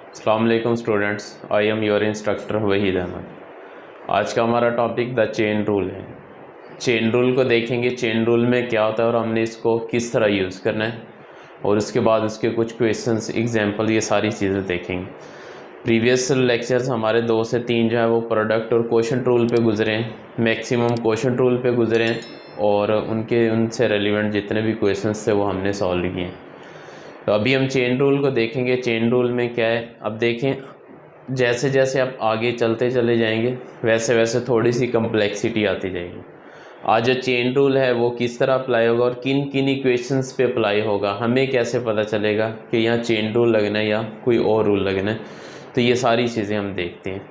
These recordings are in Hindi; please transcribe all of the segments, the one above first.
अस्सलाम वालेकुम students, I am your instructor Waheed Ahmed. आज का हमारा टॉपिक द चेन रूल है। चेन रूल को देखेंगे, चेन रूल में क्या होता है और हमने इसको किस तरह यूज़ करना है, और उसके बाद उसके कुछ क्वेश्चंस, एग्जांपल, ये सारी चीज़ें देखेंगे। प्रीवियस लेक्चर्स हमारे 2 से 3 जो है वो प्रोडक्ट और कोशेंट रूल पे गुजरे हैं, मैक्सिमम कोशेंट रूल पे गुजरे हैं, और उनसे रेलिवेंट जितने भी क्वेश्चंस थे वो हमने सॉल्व किए हैं। तो अभी हम चेन रूल को देखेंगे। चेन रूल में क्या है, अब देखें, जैसे जैसे आप आगे चलते चले जाएंगे वैसे वैसे थोड़ी सी कम्प्लेक्सिटी आती जाएगी। आज जो चेन रूल है वो किस तरह अप्लाई होगा और किन किन इक्वेशंस पे अप्लाई होगा, हमें कैसे पता चलेगा कि यहाँ चेन रूल लगना है या कोई और रूल लगना है, तो ये सारी चीज़ें हम देखते हैं।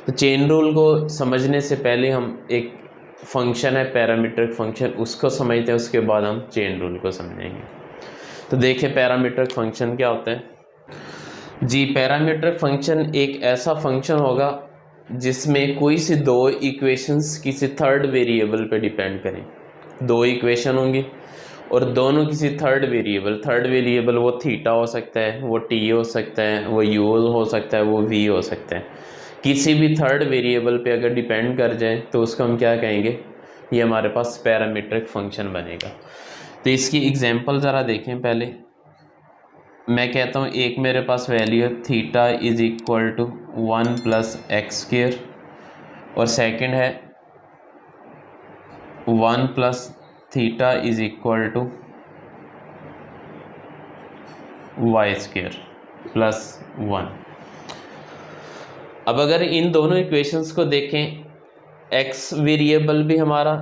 तो चेन रूल को समझने से पहले हम एक फंक्शन है पैरामीट्रिक फंक्शन, उसको समझते हैं, उसके बाद हम चेन रूल को समझेंगे। तो देखें पैरामीट्रिक फंक्शन क्या होता है जी। पैरामीट्रिक फंक्शन एक ऐसा फंक्शन होगा जिसमें कोई सी दो इक्वेशंस किसी थर्ड वेरिएबल पे डिपेंड करें। दो इक्वेशन होंगी और दोनों किसी थर्ड वेरिएबल वो थीटा हो सकता है, वो टी हो सकता है, वो यू हो सकता है, वो वी हो सकता है। किसी भी थर्ड वेरिएबल पे अगर डिपेंड कर जाए तो उसको हम क्या कहेंगे, ये हमारे पास पैरामीट्रिक फंक्शन बनेगा। तो इसकी एग्जांपल ज़रा देखें। पहले मैं कहता हूँ एक मेरे पास वैल्यू है theta is equal to 1 plus x square, और सेकंड है 1 plus theta is equal to y square plus 1। अब अगर इन दोनों इक्वेशंस को देखें, एक्स वेरिएबल भी हमारा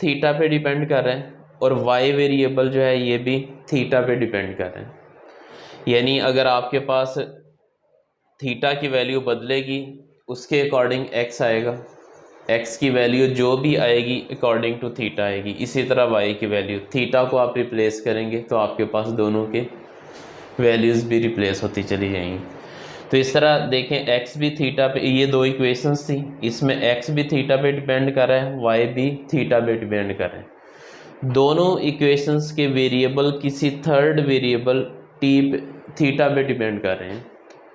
थीटा पे डिपेंड कर रहा है और वाई वेरिएबल जो है ये भी थीटा पे डिपेंड कर रहे हैं। यानी अगर आपके पास थीटा की वैल्यू बदलेगी उसके अकॉर्डिंग एक्स आएगा, एक्स की वैल्यू जो भी आएगी अकॉर्डिंग टू थीटा आएगी। इसी तरह वाई की वैल्यू, थीटा को आप रिप्लेस करेंगे तो आपके पास दोनों के वैल्यूज़ भी रिप्लेस होती चली जाएंगी। तो इस तरह देखें, एक्स भी थीटा पे, ये दो इक्वेशंस थी, इसमें एक्स भी थीटा पे डिपेंड कर रहा है, वाई भी थीटा पे डिपेंड कर रहा है। दोनों इक्वेशंस के वेरिएबल किसी थर्ड वेरिएबल थीटा पे डिपेंड कर रहे हैं।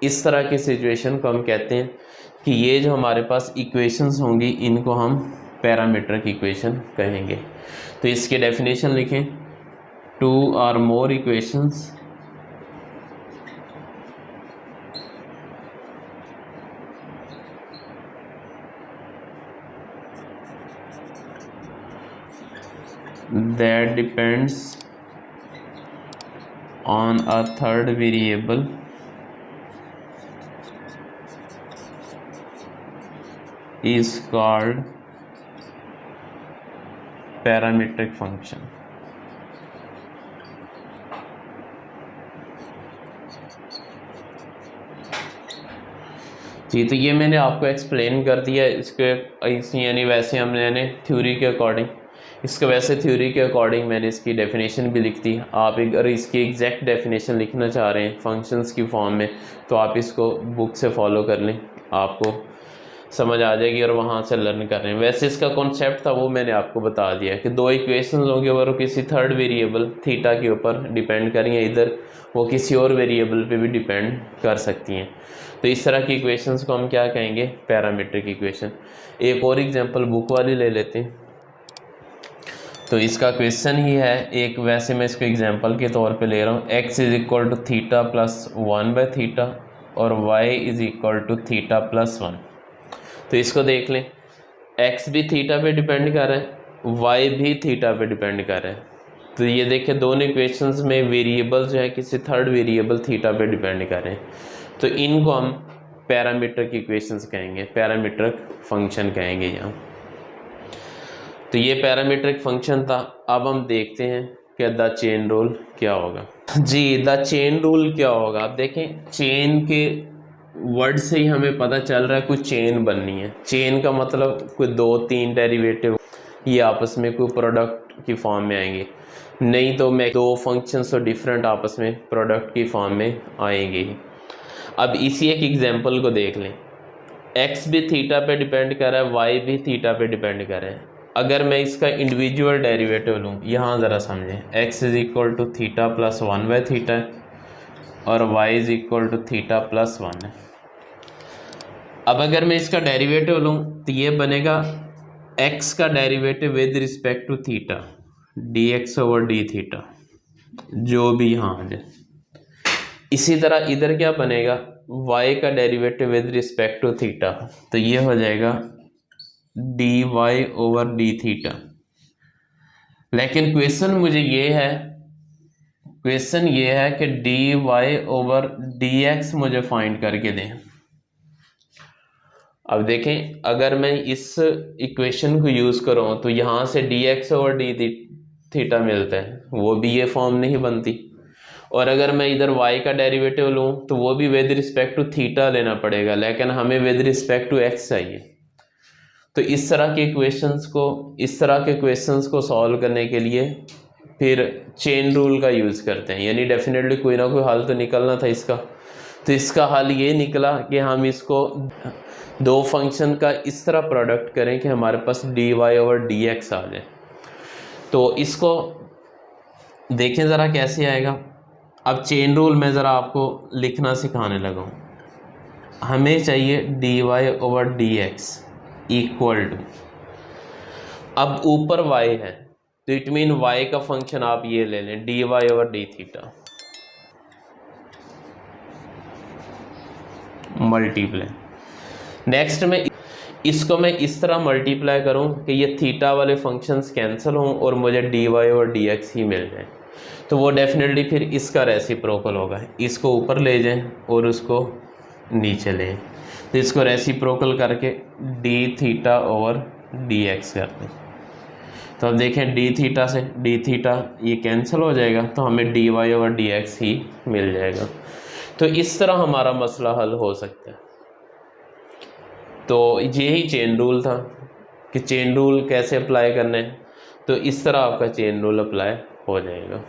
इस तरह की सिचुएशन को हम कहते हैं कि ये जो हमारे पास इक्वेशंस होंगी इनको हम पैरामीट्रिक इक्वेशन कहेंगे। तो इसके डेफिनेशन लिखें, 2 or more equations that depends on a third variable is called parametric function। जी, तो ये मैंने आपको एक्सप्लेन कर दिया इसके, यानी वैसे हमने थ्योरी के अकॉर्डिंग, इसके वैसे थ्योरी के अकॉर्डिंग मैंने इसकी डेफिनेशन भी लिख दी। आप अगर इसकी एग्जैक्ट डेफिनेशन लिखना चाह रहे हैं फंक्शंस की फॉर्म में तो आप इसको बुक से फॉलो कर लें, आपको समझ आ जाएगी और वहाँ से लर्न कर रहे हैं। वैसे इसका कॉन्सेप्ट था वो मैंने आपको बता दिया कि दो इक्वेशंस होंगे और किसी थर्ड वेरिएबल थीटा के ऊपर डिपेंड करेंगे, इधर वो किसी और वेरिएबल पे भी डिपेंड कर सकती हैं। तो इस तरह की इक्वेशंस को हम क्या कहेंगे, पैरामीट्रिक इक्वेशन। एक और एग्जांपल बुक वाली ले लेते हैं। तो इसका क्वेश्चन ही है एक, वैसे मैं इसको एग्जांपल के तौर पे ले रहा हूँ, x is equal to theta plus 1/थीटा और y is equal to theta plus 1। तो इसको देख लें, x भी थीटा पे डिपेंड कर रहा है, y भी थीटा पे डिपेंड कर रहा है। तो ये देखिए दोनों इक्वेशंस में वेरिएबल जो है किसी थर्ड वेरिएबल थीटा पे डिपेंड कर रहे हैं, तो इनको हम पैरामीट्रिक इक्वेशंस कहेंगे, पैरामीट्रिक फंक्शन कहेंगे यहाँ। तो ये पैरामीट्रिक फंक्शन था। अब हम देखते हैं कि द चेन रूल क्या होगा। जी, द चेन रूल क्या होगा। आप देखें, चेन के वर्ड से ही हमें पता चल रहा है कुछ चेन बननी है। चेन का मतलब कोई 2-3 डेरिवेटिव ये आपस में कोई प्रोडक्ट की फॉर्म में आएंगे, नहीं तो मैं दो फंक्शंस तो डिफरेंट आपस में प्रोडक्ट की फॉर्म में आएंगे। अब इसी एक एग्जांपल को देख लें, x भी थीटा पे डिपेंड कर रहा है, y भी थीटा पे डिपेंड कर रहा है। अगर मैं इसका इंडिविजुअल डेरिवेटिव लूँ, यहाँ ज़रा समझें, x is equal to theta plus 1/θ है और y is equal to theta plus 1 है। अब अगर मैं इसका डेरिवेटिव लूँ तो ये बनेगा x का derivative with respect to theta dx over d theta, जो भी यहाँ आ जाए। इसी तरह इधर क्या बनेगा, y का derivative with respect to theta, तो ये हो जाएगा dy ओवर डी थीटा। लेकिन क्वेश्चन ये है कि dy ओवर dx मुझे फाइंड करके दें। अब देखें, अगर मैं इस इक्वेशन को यूज़ करूँ तो यहाँ से dx ओवर डी थीटा मिलता है, वो भी ये फॉर्म नहीं बनती। और अगर मैं इधर y का डेरिवेटिव लूँ तो वो भी विद रिस्पेक्ट टू थीटा लेना पड़ेगा, लेकिन हमें विद रिस्पेक्ट टू x चाहिए। तो इस तरह के क्वेश्चंस को सॉल्व करने के लिए फिर चेन रूल का यूज़ करते हैं, यानी डेफिनेटली कोई ना कोई हल तो निकलना था इसका। तो इसका हल ये निकला कि हम इसको दो फंक्शन का इस तरह प्रोडक्ट करें कि हमारे पास dy ओवर dx आ जाए। तो इसको देखें ज़रा कैसे आएगा। अब चेन रूल में ज़रा आपको लिखना सिखाने लगा हूँ। हमें चाहिए dy over dx equal to, अब ऊपर y है तो इट मीन y का फंक्शन आप ये ले लें dy over d theta multiply. Next में इसको मैं इस तरह मल्टीप्लाई करूं कि ये थीटा वाले फंक्शंस कैंसिल हों और मुझे dy ओवर dx ही मिल जाए, तो वो डेफिनेटली फिर इसका रेसिप्रोकल होगा। इसको ऊपर ले जाएं और उसको नीचे लें, तो इसको रेसिप्रोकल करके डी थीटा ओवर dx कर दें। तो अब देखें डी थीटा से डी थीटा ये कैंसिल हो जाएगा, तो हमें dy ओवर dx ही मिल जाएगा। तो इस तरह हमारा मसला हल हो सकता है। तो यही चेन रूल था कि चेन रूल कैसे अप्लाई करना है। तो इस तरह आपका चेन रूल अप्लाई हो जाएगा।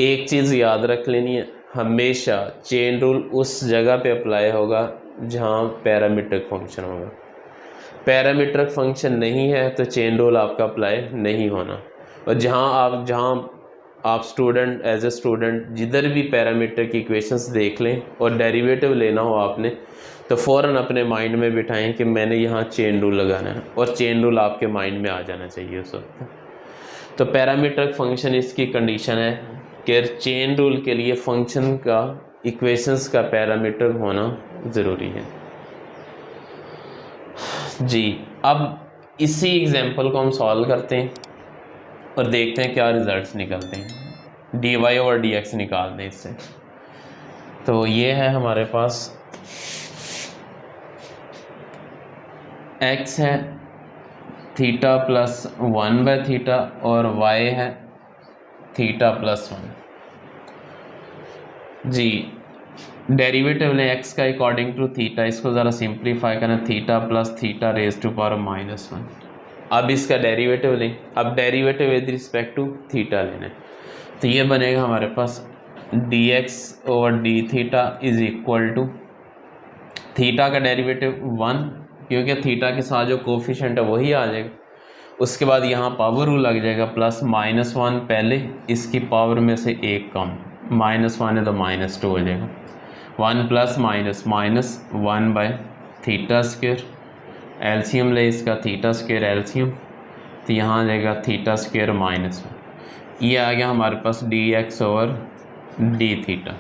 एक चीज़ याद रख लेनी है, हमेशा चेन रूल उस जगह पे अप्लाई होगा जहाँ पैरामीट्रिक फंक्शन होगा। पैरामीट्रिक फंक्शन नहीं है तो चेन रूल आपका अप्लाई नहीं होना। और जहाँ आप स्टूडेंट एज ए स्टूडेंट जिधर भी पैरामीट्रिक इक्वेशंस देख लें और डेरिवेटिव लेना हो आपने, तो फ़ौरन अपने माइंड में बिठाएं कि मैंने यहाँ चेन रूल लगाना है, और चेन रूल आपके माइंड में आ जाना चाहिए उस वक्त। तो पैरामीट्रिक फंक्शन इसकी कंडीशन है कि चेन रूल के लिए फंक्शन का इक्वेशंस का पैरामीटर होना ज़रूरी है जी। अब इसी एग्जांपल को हम सॉल्व करते हैं और देखते हैं क्या रिजल्ट्स निकलते हैं। dy ओवर dx निकाल दें इससे। तो ये है हमारे पास x है थीटा प्लस 1/θ और y है थीटा प्लस 1 जी। डेरिवेटिव लें x का अकॉर्डिंग टू थीटा, इसको ज़रा सिंप्लीफाई करें, theta plus theta raise to power -1। अब इसका डेरिवेटिव लें, अब derivative with respect to theta लेना है, तो ये बनेगा हमारे पास dx over d theta is equal to theta का डेरिवेटिव 1, क्योंकि थीटा के साथ जो कोफिशिएंट है वही आ जाएगा। उसके बाद यहाँ पावर रूल लग जाएगा, प्लस -1 पहले, इसकी पावर में से एक कम, -1 है तो -2 हो जाएगा। 1 प्लस माइनस माइनस 1/θ², एलसीएम ले इसका θ² एलसीएम, तो यहाँ आ जाएगा θ² -1। ये आ गया हमारे पास dx ओवर डी थीटा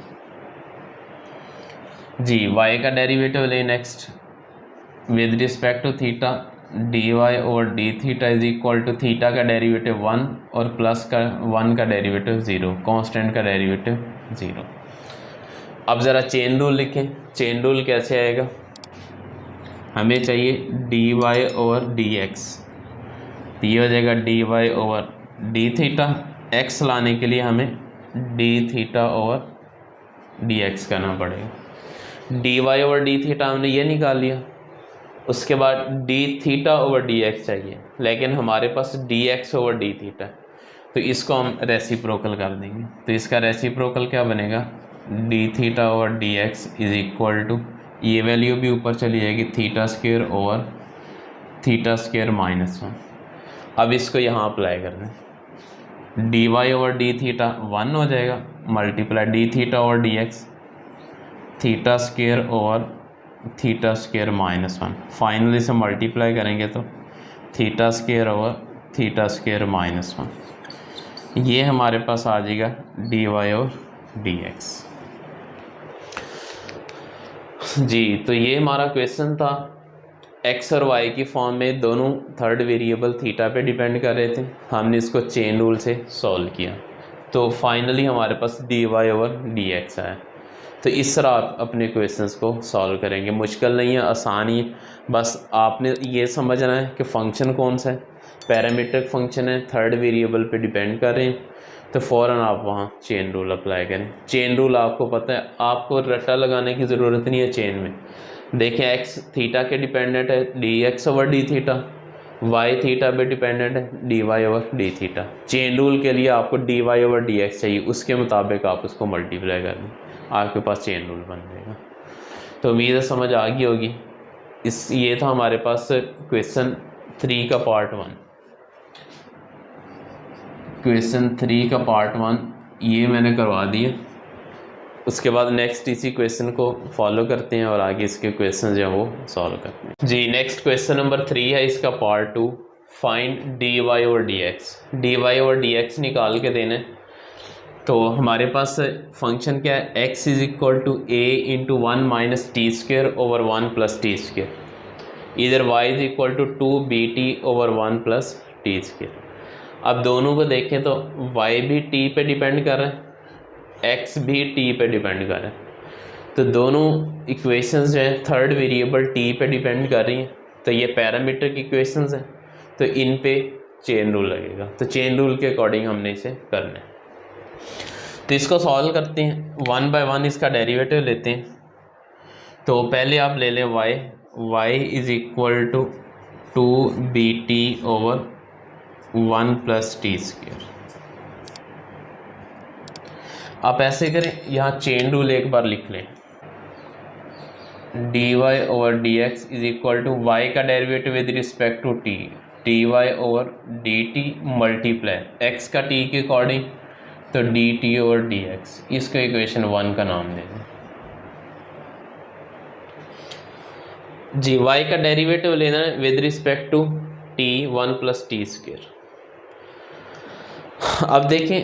जी। y का डेरिवेटिव ले next with respect to theta, dy over d theta is equal to theta का डेरिवेटिव 1 और प्लस का 1 का डेरिवेटिव 0, कांस्टेंट का डेरिवेटिव 0। अब ज़रा चेन रूल लिखें। चेन रूल कैसे आएगा, हमें चाहिए dy ओवर dx, तो ये हो जाएगा dy over d theta. x लाने के लिए हमें d थीटा ओवर dx करना पड़ेगा। dy ओवर डी थीटा हमने ये निकाल लिया, उसके बाद d थीटा ओवर dx चाहिए, लेकिन हमारे पास dx ओवर डी थीटा, तो इसको हम रेसिप्रोकल कर देंगे। तो इसका रेसिप्रोकल क्या बनेगा, d theta over dx is equal to, ये वैल्यू भी ऊपर चली जाएगी, θ² ओवर θ² -1। अब इसको यहाँ अप्लाई करना है, d y over d theta 1 हो जाएगा, multiply d theta over d x theta square over theta square -1। Finally से मल्टीप्लाई करेंगे तो theta square over theta square -1, ये हमारे पास आ जाएगा डी वाई और डी एक्स। जी, तो ये हमारा क्वेश्चन था। एक्स और वाई की फॉर्म में दोनों थर्ड वेरिएबल थीटा पे डिपेंड कर रहे थे, हमने इसको चेन रूल से सॉल्व किया, तो फाइनली हमारे पास d y over d x आया। तो इस तरह आप अपने क्वेश्चंस को सॉल्व करेंगे, मुश्किल नहीं है, आसान ही है। बस आपने ये समझना है कि फ़ंक्शन कौन सा है, पैरामीट्रिक फंक्शन है, थर्ड वेरिएबल पे डिपेंड कर रहे हैं, तो फ़ौरन आप वहाँ चेन रूल अप्लाई करें। चेन रूल आपको पता है, आपको रट्टा लगाने की ज़रूरत नहीं है चेन में। देखें, एक्स थीटा के डिपेंडेंट है, d x over d theta, y theta पे डिपेंडेंट है, d y over d theta. Chain rule के लिए आपको d y over d x चाहिए, उसके मुताबिक आप उसको मल्टीप्लाई कर दें, आपके पास चेन रूल बन जाएगा। तो उम्मीद है समझ आ गई होगी। ये था हमारे पास क्वेश्चन 3 का पार्ट 1। क्वेश्चन 3 का पार्ट 1 ये मैंने करवा दिया। उसके बाद नेक्स्ट इसी क्वेश्चन को फॉलो करते हैं और आगे इसके क्वेश्चन जो है वो सॉल्व करते हैं। जी, नेक्स्ट क्वेश्चन नंबर 3 है, इसका पार्ट 2। फाइंड डी वाई और डी एक्स। डी वाई और डी एक्स निकाल के देना है। तो हमारे पास फंक्शन क्या है, x is equal to a into 1 minus t square over 1 plus t square, इधर y is equal to 2bt over 1 plus t square. अब दोनों को देखें तो y भी t पे डिपेंड कर रहा है, x भी t पे डिपेंड कर रहा है, तो दोनों इक्वेशंस जो हैं थर्ड वेरिएबल t पे डिपेंड कर रही हैं, तो ये पैरामीट्रिक इक्वेशंस हैं, तो इन पे चेन रूल लगेगा। तो चेन रूल के अकॉर्डिंग हमने इसे करना है। तो इसको सॉल्व करते हैं, 1 बाय 1 इसका डेरिवेटिव लेते हैं। तो पहले आप ले लें y is equal to 2bt over 1 plus t square. आप ऐसे करें, यहाँ चेन रूल एक बार लिख लें, d y over d x is equal to y का derivative with respect to t, d y over d t multiply x का टी के अकॉर्डिंग, तो d t over d x, इसको इक्वेशन 1 का नाम दे दें। जी, y का डेरिवेटिव लेना है with respect to t 1 plus t square. अब देखें,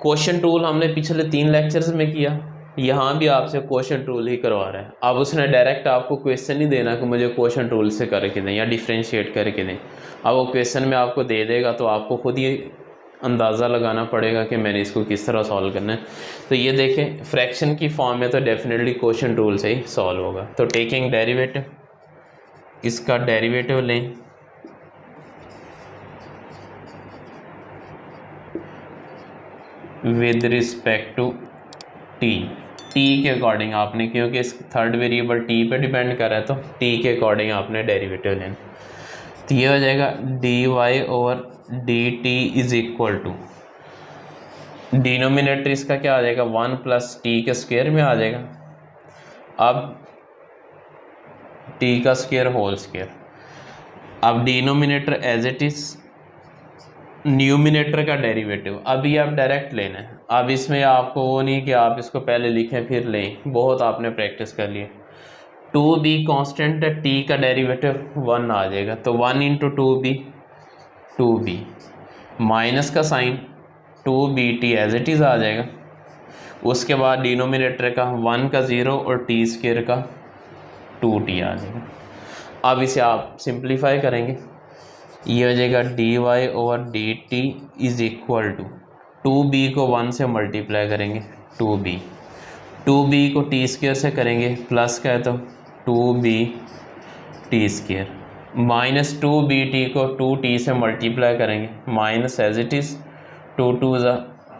क्वेश्चन टूल हमने पिछले 3 लेक्चर्स में किया, यहाँ भी आपसे क्वेश्चन टूल ही करवा रहा है। अब उसने डायरेक्ट आपको क्वेश्चन नहीं देना कि मुझे क्वेश्चन टूल से करके दें या डिफ्रेंशिएट करके दें। अब वो क्वेश्चन में आपको दे देगा, तो आपको खुद ही अंदाज़ा लगाना पड़ेगा कि मैंने इसको किस तरह सॉल्व करना है। तो ये देखें, फ्रैक्शन की फॉर्म में तो डेफिनेटली क्वेश्चन टूल से ही सॉल्व होगा। तो टेकिंग डेरिवेटिव, इसका डेरिवेटिव लें, with respect to t, t के अकॉर्डिंग आपने, क्योंकि इस थर्ड वेरिएबल टी पे डिपेंड कर रहा है, तो टी के अकॉर्डिंग आपने डेरिवेटिव लेना। तो ये हो जाएगा d y over d t is equal to, denominator इसका क्या आ जाएगा, 1 प्लस टी के स्क्वायर में आ जाएगा। अब टी का स्क्वायर होल स्क्वायर, अब denominator as it is, numerator का डेरिवेटिव अभी आप डायरेक्ट लेना है। अब इसमें आपको वो नहीं कि आप इसको पहले लिखें फिर लें, बहुत आपने प्रैक्टिस कर लिया। 2b कांस्टेंट है, t का डेरिवेटिव 1 आ जाएगा, तो 1 इंटू 2b 2b, माइनस का sign 2bt as it is आ जाएगा। उसके बाद डिनोमिनेटर का 1 का 0 और टी स्क्वायर का 2t आ जाएगा। अब इसे आप सिंप्लीफाई करेंगे, ये हो जाएगा d y over d t is equal to 2b को 1 से मल्टीप्लाई करेंगे 2b, 2b को टी स्क्वायर से करेंगे प्लस का है तो 2b t square, minus 2bt को 2t से मल्टीप्लाई करेंगे माइनस एज इट इज़ 2 2 ज़ा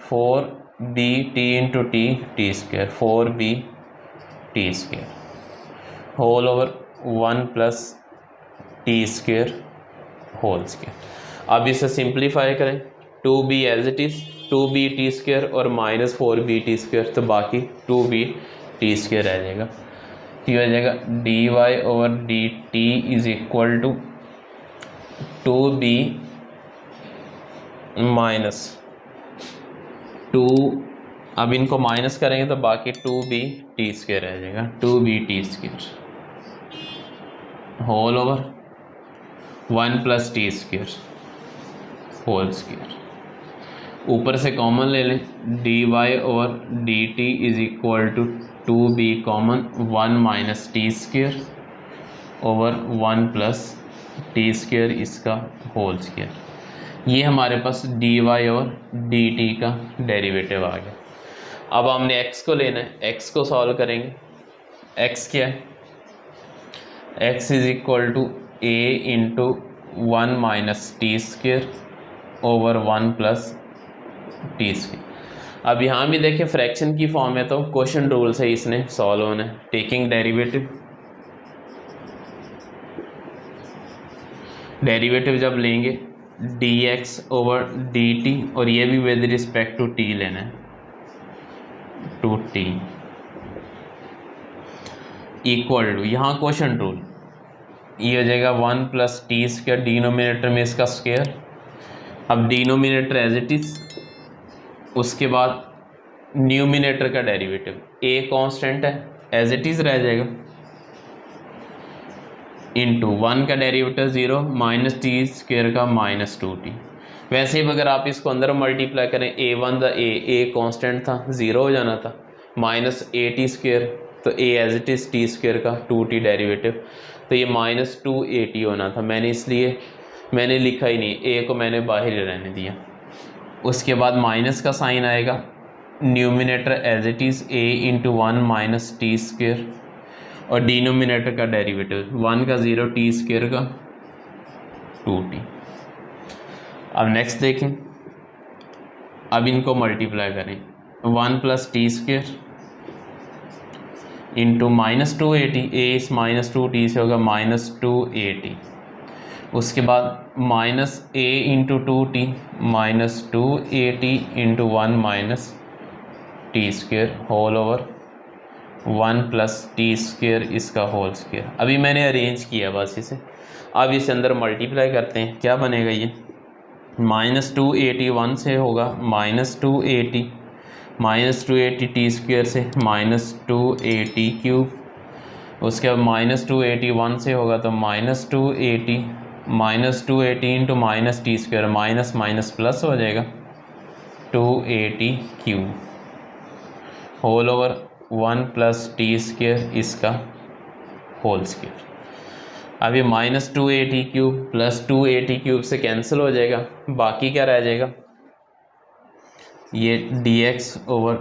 4b t into t t square, 4b t square whole over 1 plus t square whole square. अब इसे सिंप्लीफाई करें, 2b as it is 2b t square और माइनस 4b टी स्क्वायर, तो बाकी 2b टी स्क्वायर रह जाएगा। तो ये हो जाएगा d y over d t is equal to 2b minus 2, अब इनको माइनस करेंगे तो बाकी 2b² रह जाएगा, 2b² whole over 1 + t² whole square. ऊपर से कॉमन ले लें, dy/dt is equal to 2b common 1 - t² over 1 + t² इसका होल स्क्वायर। ये हमारे पास dy और dt का डेरिवेटिव आ गया। अब हमने x को लेना है, x को सॉल्व करेंगे। x क्या है, x is equal to a into 1 - t² over 1 + t²। अब यहाँ भी देखिए फ्रैक्शन की फॉर्म है तो क्वोशंट रूल से इसने सॉल्व होना है। टेकिंग डेरिवेटिव जब लेंगे dx ओवर dt, और ये भी विद रिस्पेक्ट टू t लेना है, टू t इक्वल टू, यहाँ क्वोशंट रूल ये हो जाएगा 1 + t², डिनोमिनेटर में इसका स्क्वायर। अब डिनोमिनेटर एज इट इज, उसके बाद न्यूमिनेटर का डेरिवेटिव, a कांस्टेंट है एज इट इज रह जाएगा, इंटू 1 का डेरिवेटिव 0 - t² का -2t। वैसे ही अगर आप इसको अंदर मल्टीप्लाई करें, a1 द a कांस्टेंट था 0 हो जाना था, -at², तो a as it is t² का 2t डेरिवेटिव, तो ये -2at होना था। मैंने लिखा ही नहीं, a को मैंने बाहर ही रहने दिया। उसके बाद माइनस का साइन आएगा, numerator as it is a into 1 - t², और डिनोमिनेटर का डेरिवेटिव 1 का 0, t² का 2t। अब नेक्स्ट देखें, अब इनको मल्टीप्लाई करें, 1 + t² इंटू -2at, a इस -2t से होगा -2at। उसके बाद -a into 2t, -2at into 1 - t² whole over 1 + t² इसका होल स्क्वायर। अभी मैंने अरेंज किया बस इसे। अब इसे अंदर मल्टीप्लाई करते हैं, क्या बनेगा ये, -2at 1 से होगा -2at, -2at t² से -2at³, उसके बाद -2at 1 से होगा तो -2at, -2at into -t², minus minus plus हो जाएगा, 2at³ होल ओवर 1 + t² इसका होल स्क्वायर। अब ये -2at³ + 2at³ से कैंसिल हो जाएगा, बाकी क्या रह जाएगा, ये dx over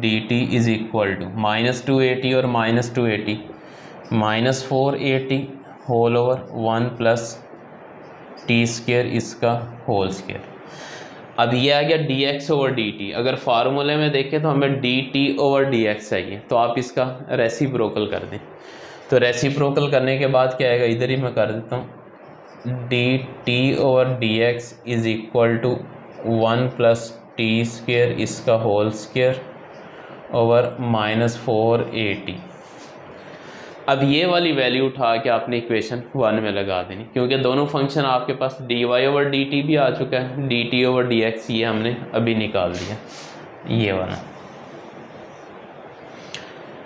dt is equal to -2at और -2at, -4at whole over 1 + t² इसका होल स्क्वायर। अब ये आ गया dx ओवर dt। अगर फार्मूले में देखें तो हमें dt ओवर dx चाहिए, तो आप इसका रेसिप्रोकल कर दें। तो रेसिप्रोकल करने के बाद क्या आएगा, इधर ही मैं कर देता हूँ, dt over dx is equal to 1 + t² इसका होल स्क्वायर ओवर -4at। अब ये वाली वैल्यू उठा के आपने इक्वेशन 1 में लगा देनी, क्योंकि दोनों फंक्शन आपके पास dy ओवर dt भी आ चुका है, dt ओवर dx ये हमने अभी निकाल दिया, ये वाला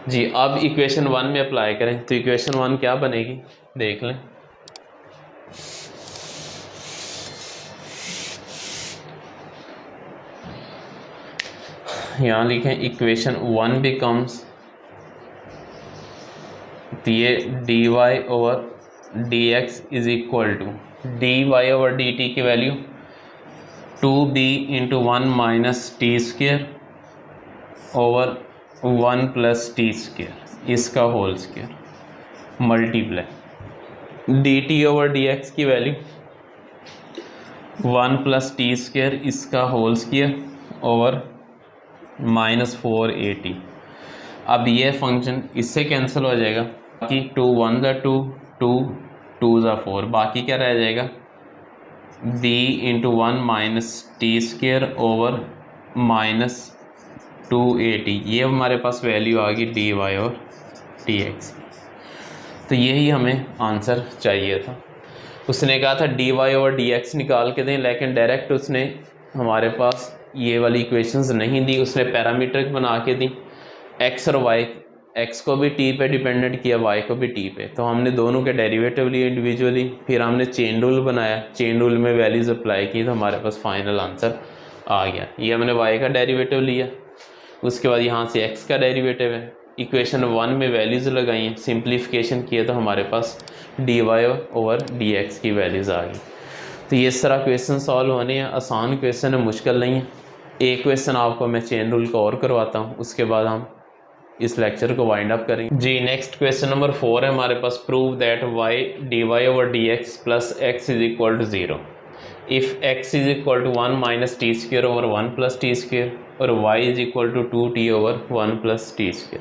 जी। अब इक्वेशन 1 में अप्लाई करें तो इक्वेशन 1 क्या बनेगी, देख लें। यहाँ लिखें इक्वेशन 1 बिकम्स, तो ये dy over dx is equal to dy over dt की value 2b into 1 - t² over 1 + t² इसका whole square multiply dt over dx की वैल्यू 1 + t² इसका होल स्क्वायर ओवर -4at। अब ये फंक्शन इससे कैंसिल हो जाएगा, बाकी 2 1 ज़ा 2, 2 2 ज़ा 4, बाकी क्या रह जाएगा, b into 1 - t² over -2at। ये हमारे पास वैल्यू आ गई dy और dx। तो यही हमें आंसर चाहिए था। उसने कहा था dy ओवर dx निकाल के दें, लेकिन डायरेक्ट उसने हमारे पास ये वाली इक्वेशंस नहीं दी, उसने पैरामीट्रिक बना के दी। x और y, x को भी t पे डिपेंडेंट किया, y को भी t पे। तो हमने दोनों के डेरिवेटिव लिए इंडिविजुअली, फिर हमने चेन रूल बनाया, चेन रूल में वैल्यूज़ अप्लाई की, तो हमारे पास फाइनल आंसर आ गया। ये हमने y का डेरिवेटिव लिया, उसके बाद यहाँ से x का डेरिवेटिव है, इक्वेशन 1 में वैल्यूज़ लगाई हैं, सिंप्लीफिकेशन किए तो हमारे पास dy ओवर dx की वैल्यूज़ आ गई। तो ये इस तरह क्वेश्चन सॉल्व होने हैं, आसान क्वेश्चन है, मुश्किल नहीं है। एक क्वेश्चन आपको मैं चेन रूल का और करवाता हूँ, उसके बाद हम इस लेक्चर को वाइंड अप करेंगे जी। नेक्स्ट क्वेश्चन नंबर 4 है हमारे पास, prove that y dy over dx plus x is equal to 0 if x is equal to 1 minus t square over 1 plus t square और y is equal to 2t over 1 plus t square.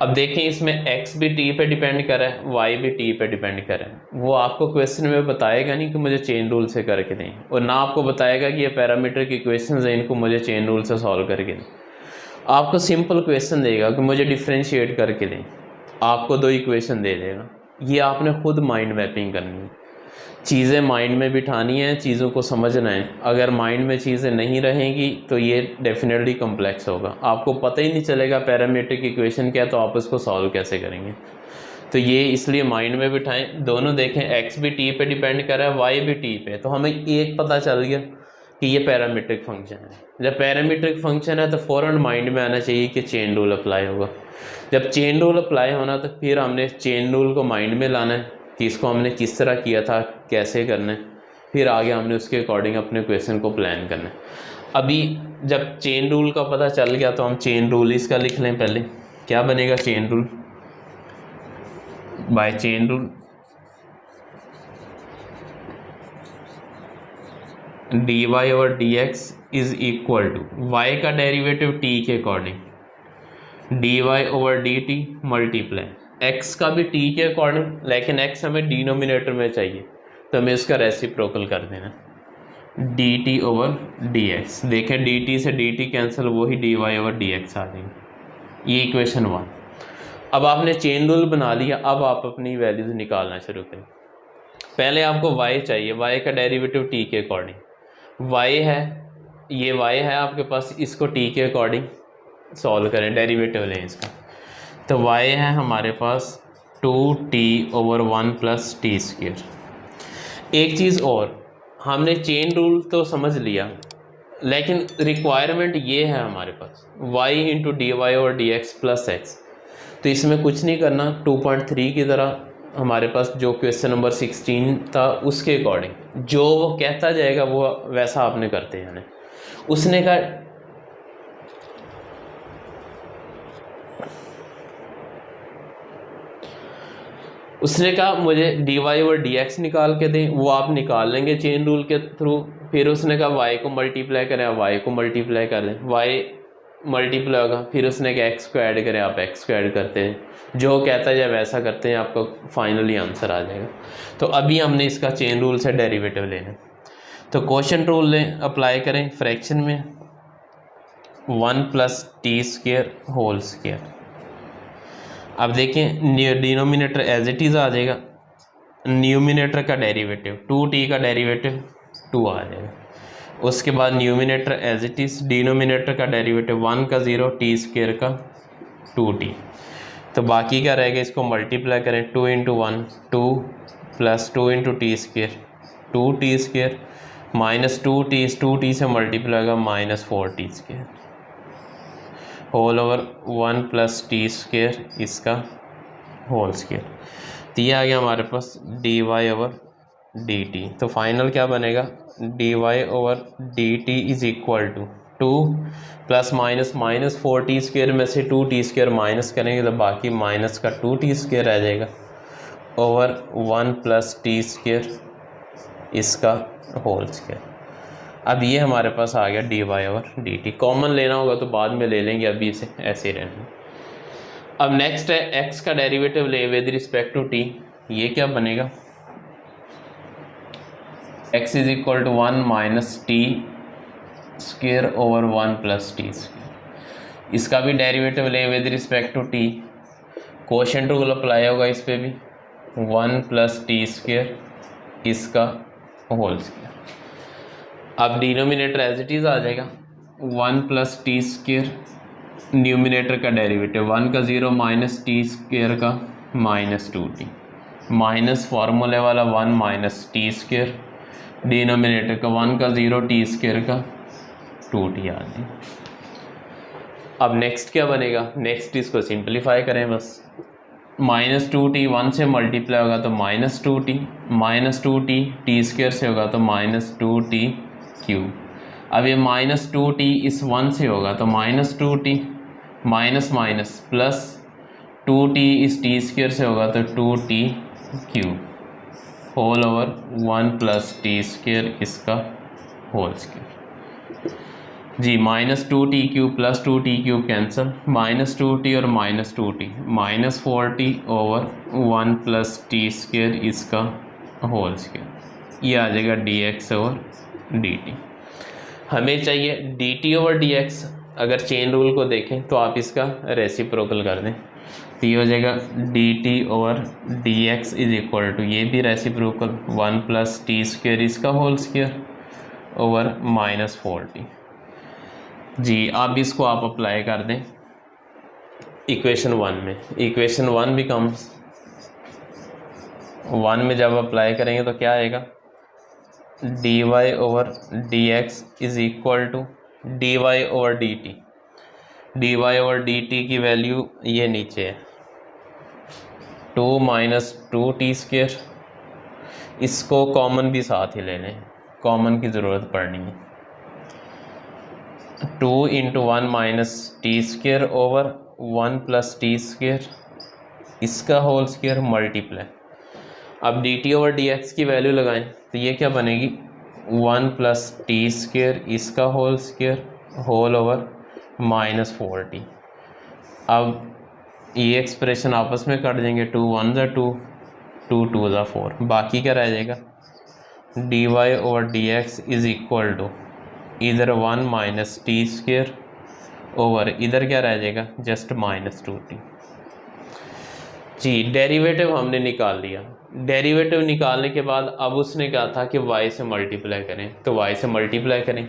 अब देखें, इसमें x भी t पे डिपेंड कर रहा है, y भी t पे डिपेंड कर रहा है। वो आपको क्वेश्चन में बताएगा नहीं कि मुझे चेन रूल से करके दें, और ना आपको बताएगा कि ये पैरामीट्रिक इक्वेशंस हैं, इनको मुझे चेन रूल से सॉल्व करके दें। आपको सिंपल क्वेश्चन देगा कि मुझे डिफ्रेंशिएट करके दें, आपको 2 इक्वेशन दे देगा। ये आपने खुद माइंड मैपिंग करनी है, चीज़ें माइंड में बिठानी है, चीज़ों को समझना है। अगर माइंड में चीज़ें नहीं रहेंगी तो ये डेफिनेटली कॉम्प्लेक्स होगा, आपको पता ही नहीं चलेगा पैरामीट्रिक इक्वेशन क्या है, तो आप उसको सॉल्व कैसे करेंगे। तो ये इसलिए माइंड में बिठाएं, दोनों देखें, x भी t पे डिपेंड कर रहा है, y भी t पे, तो हमें एक पता चल गया कि ये पैरामीट्रिक फंक्शन है। जब पैरामीट्रिक फंक्शन है तो फ़ौरन माइंड में आना चाहिए कि चेन रूल अप्लाई होगा। जब चेन रूल अप्लाई होना तो फिर हमने चेन रूल को माइंड में लाना है कि इसको हमने किस तरह किया था, कैसे करना है, फिर आगे हमने उसके अकॉर्डिंग अपने क्वेश्चन को प्लान करना है। अभी जब चेन रूल का पता चल गया तो हम चेन रूल इसका लिख लें। पहले क्या बनेगा chain rule, by chain rule dy over dx is equal to y का डेरिवेटिव t के according dy over dt multiply x का भी t के अकॉर्डिंग, लेकिन x हमें डिनोमिनेटर में चाहिए तो हमें इसका रेसिप्रोकल कर देना, dt ओवर dx। देखें dt से dt कैंसिल, वही dy ओवर dx आ जाएगी। ये इक्वेशन 1। अब आपने चेन रूल बना लिया, अब आप अपनी वैल्यूज़ निकालना शुरू करें। पहले आपको y चाहिए, y का डेरिवेटिव t के अकॉर्डिंग, y है, ये y है आपके पास, इसको t के अकॉर्डिंग सॉल्व करें, डेरिवेटिव लें इसका। तो y है हमारे पास 2t over 1 plus t square. एक चीज़ और, हमने चेन रूल तो समझ लिया, लेकिन रिक्वायरमेंट ये है हमारे पास y into d y over d x plus x. तो इसमें कुछ नहीं करना, 2.3 की तरह हमारे पास जो क्वेश्चन नंबर 16 था उसके अकॉर्डिंग जो वो कहता जाएगा वो वैसा आपने करते जाना। उसने कहा मुझे d y over d x निकाल के दें, वो आप निकाल लेंगे चेन रूल के थ्रू। फिर उसने कहा वाई को मल्टीप्लाई करें, वाई को मल्टीप्लाई कर दें, वाई मल्टीप्लाई होगा, फिर उसने कहा एक्स को ऐड करें, आप एक्स को ऐड करते हैं, जो कहता है वैसा करते हैं, आपको फाइनली आंसर आ जाएगा। तो अभी हमने इसका चेन रूल से डेरिवेटिव लेना, तो क्वोशिएंट रूल लें, अप्लाई करें फ्रैक्शन में 1 plus t square whole square. अब देखें डिनोमिनेटर एज इट इज़ आ जाएगा, न्यूमिनेटर का डेरिवेटिव 2t का डेरिवेटिव 2 आ जाएगा। उसके बाद numerator as it is, denominator का डेरिवेटिव 1 का 0, टी स्क्वायर का 2t। तो बाकी क्या रहेगा, इसको मल्टीप्लाई करें, 2 into 1 2 plus 2 into t square 2t square minus 2t से मल्टीप्लाई होगा minus 4t square whole over 1 plus t square इसका होल स्क्वायर। तो ये आ गया हमारे पास d y over d t. तो फाइनल क्या बनेगा, d y over d t is equal to 2 plus minus minus 4t square में से 2t स्क्वायर माइनस करेंगे तो बाकी माइनस का 2t स्क्वायर आ जाएगा ओवर 1 प्लस टी स्क्वायर इसका होल स्क्वायर। अब ये हमारे पास आ गया d y over d t. Common लेना होगा तो बाद में ले लेंगे, अभी इसे ऐसे ही रहना। अब नेक्स्ट है एक्स का डेरिवेटिव ले विद रिस्पेक्ट टू टी। ये क्या बनेगा, x is equal to 1 minus t square over 1 plus t square. इसका भी डेरिवेटिव ले with respect to t, quotient rule apply होगा इस पर भी, 1 प्लस टी स्क्वायर इसका होल स्क्वायर। अब डिनोमिनेटर एज इट इज़ आ जाएगा 1 प्लस टी स्क्वायर, न्यूमिनेटर का डेरिवेटिव 1 का 0 माइनस टी स्क्वायर का माइनस 2t, माइनस फार्मूले वाला 1 माइनस टी स्क्वायर, डिनोमिनेटर का 1 का 0 टी स्क्वायर का 2t आ जाए। अब नेक्स्ट क्या बनेगा, नेक्स्ट इसको सिंप्लीफाई करें बस, माइनस 2t 1 से मल्टीप्लाई होगा तो minus 2t, minus 2t T square से होगा तो माइनस 2t क्यूब। अब ये माइनस 2t इस 1 से होगा तो minus 2t, minus minus plus 2t इस टी स्क्वायर से होगा तो 2t cube, whole over 1 plus t square इसका होल स्क्वायर। जी minus 2t cube plus 2t cube cancel, minus 2t और minus 2t, minus 4t over 1 plus t square इसका होल स्क्वायर। ये आ जाएगा dx ओवर dt। हमें चाहिए dt ओवर dx। अगर चेन रूल को देखें तो आप इसका रेसिप्रोकल कर दें तो ये हो जाएगा dt over dx is equal to, ये भी रेसिप्रोकल 1 प्लस टी स्क्वायर इसका whole square over minus 4t। जी अब इसको आप अप्लाई कर दें इक्वेशन 1 में, इक्वेशन 1 बिकम्स 1 में जब अप्लाई करेंगे तो क्या आएगा, dy over dx is equal to dy over dt। dy over dt की वैल्यू ये नीचे है 2 माइनस 2t स्क्वायर, इसको कॉमन भी साथ ही ले लें, कॉमन की ज़रूरत पड़नी है। 2 into 1 minus t square over 1 plus t square इसका होल स्क्वायर मल्टीप्लाई। अब dt ओवर dx की वैल्यू लगाएं तो ये क्या बनेगी, 1 प्लस टी स्क्वायर इसका whole square whole over minus 4t। अब ये एक्सप्रेशन आपस में काट देंगे, 2 1 ज़ा 2, 2 2 ज़ा 4, बाकी क्या रह जाएगा, dy over dx is equal to इधर 1 माइनस टी स्क्वायर ओवर इधर क्या रह जाएगा, जस्ट माइनस 2t। जी डेरिवेटिव हमने निकाल लिया। डेरिवेटिव निकालने के बाद अब उसने कहा था कि y से मल्टीप्लाई करें, तो y से मल्टीप्लाई करें।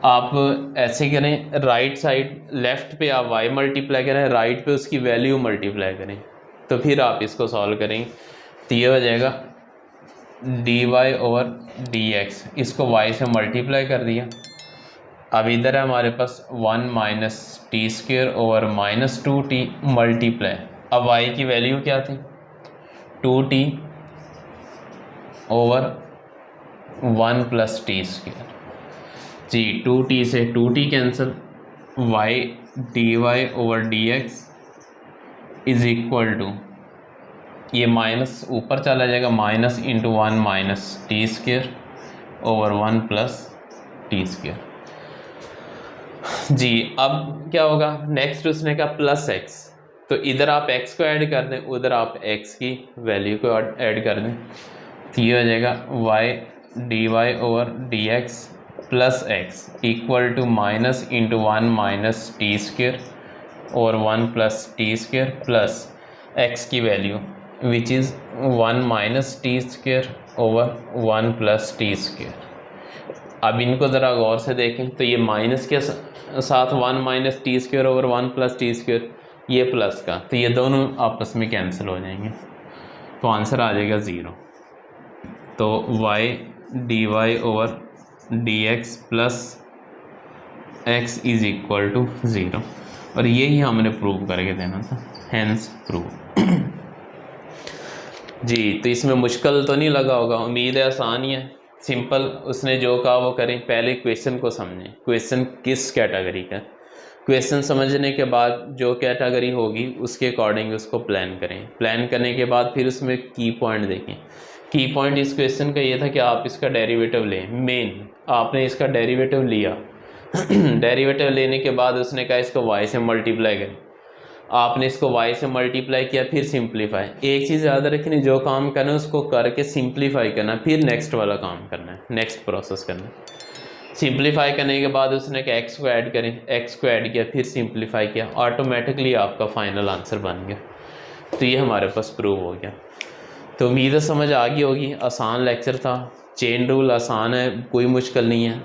आप ऐसे करें, राइट साइड लेफ़्ट पे आप y मल्टीप्लाई करें, राइट पे उसकी वैल्यू मल्टीप्लाई करें, तो फिर आप इसको सॉल्व करेंगे तो ये हो जाएगा dy ओवर dx, इसको y से मल्टीप्लाई कर दिया। अब इधर है हमारे पास 1 minus t square over minus 2t multiply. अब y की वैल्यू क्या थी, 2t over 1 plus t square. जी 2t से 2t cancel, y dy over dx is equal to, ये माइनस ऊपर चला जाएगा, minus into 1 minus t square over 1 plus t square. जी अब क्या होगा, नेक्स्ट उसने कहा प्लस x, तो इधर आप x को ऐड कर दें, उधर आप x की वैल्यू को ऐड कर दें, तो ये हो जाएगा y dy over dx plus x equal to minus into 1 minus t square और 1 plus t square plus x की value which is 1 minus t square over 1 plus t square. अब इनको ज़रा गौर से देखें तो ये माइनस के साथ 1 minus t square over 1 plus t square, ये प्लस का, तो ये दोनों आपस में कैंसिल हो जाएंगे, तो आंसर आ जाएगा 0। तो y dy over dx plus x is equal to 0, और यही हमने प्रूव करके देना था, हैंस प्रूव। जी तो इसमें मुश्किल तो नहीं लगा होगा, उम्मीद है आसान ही है, सिंपल, उसने जो कहा वो करें। पहले क्वेश्चन को समझें, क्वेश्चन किस कैटेगरी का, क्वेश्चन समझने के बाद जो कैटेगरी होगी उसके अकॉर्डिंग उसको प्लान करें। प्लान करने के बाद फिर उसमें की पॉइंट देखें। की पॉइंट इस क्वेश्चन का ये था कि आप इसका डेरिवेटिव लें, मेन आपने इसका डेरिवेटिव लिया डेरिवेटिव लेने के बाद उसने कहा इसको y से मल्टीप्लाई करें, आपने इसको y से मल्टीप्लाई किया, फिर सिंप्लीफाई। एक चीज़ याद रखनी, जो काम करना है उसको करके सिंप्लीफाई करना, फिर नेक्स्ट वाला काम करना है, नेक्स्ट प्रोसेस करना है। सिंप्लीफाई करने के बाद उसने कहा x को ऐड करें, x को ऐड किया, फिर सिंप्लीफाई किया, ऑटोमेटिकली आपका फाइनल आंसर बन गया। तो ये हमारे पास प्रूव हो गया। तो उम्मीद है समझ आ गई होगी। आसान लेक्चर था, चेन रूल आसान है, कोई मुश्किल नहीं है।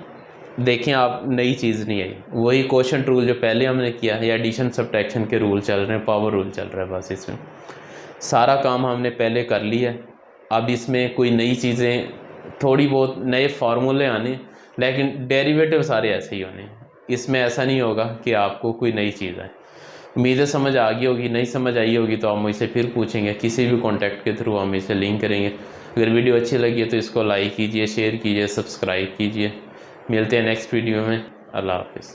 देखें आप, नई चीज़ नहीं आई, वही क्वोशंट रूल जो पहले हमने किया है, या एडिशन सब्ट्रैक्शन के रूल चल रहे हैं, पावर रूल चल रहा है, बस इसमें सारा काम हमने पहले कर लिया है। अब इसमें कोई नई चीज़ें, थोड़ी बहुत नए फार्मूले आने, लेकिन डेरिवेटिव सारे ऐसे ही होने हैं। इसमें ऐसा नहीं होगा कि आपको कोई नई चीज़ आए। उम्मीद है समझ आ गई होगी। नहीं समझ आई होगी तो आप मुझसे फिर पूछेंगे, किसी भी कॉन्टैक्ट के थ्रू हम इसे लिंक करेंगे। अगर वीडियो अच्छी लगी है तो इसको लाइक कीजिए, शेयर कीजिए, सब्सक्राइब कीजिए। मिलते हैं नेक्स्ट वीडियो में। अल्लाह हाफिज़।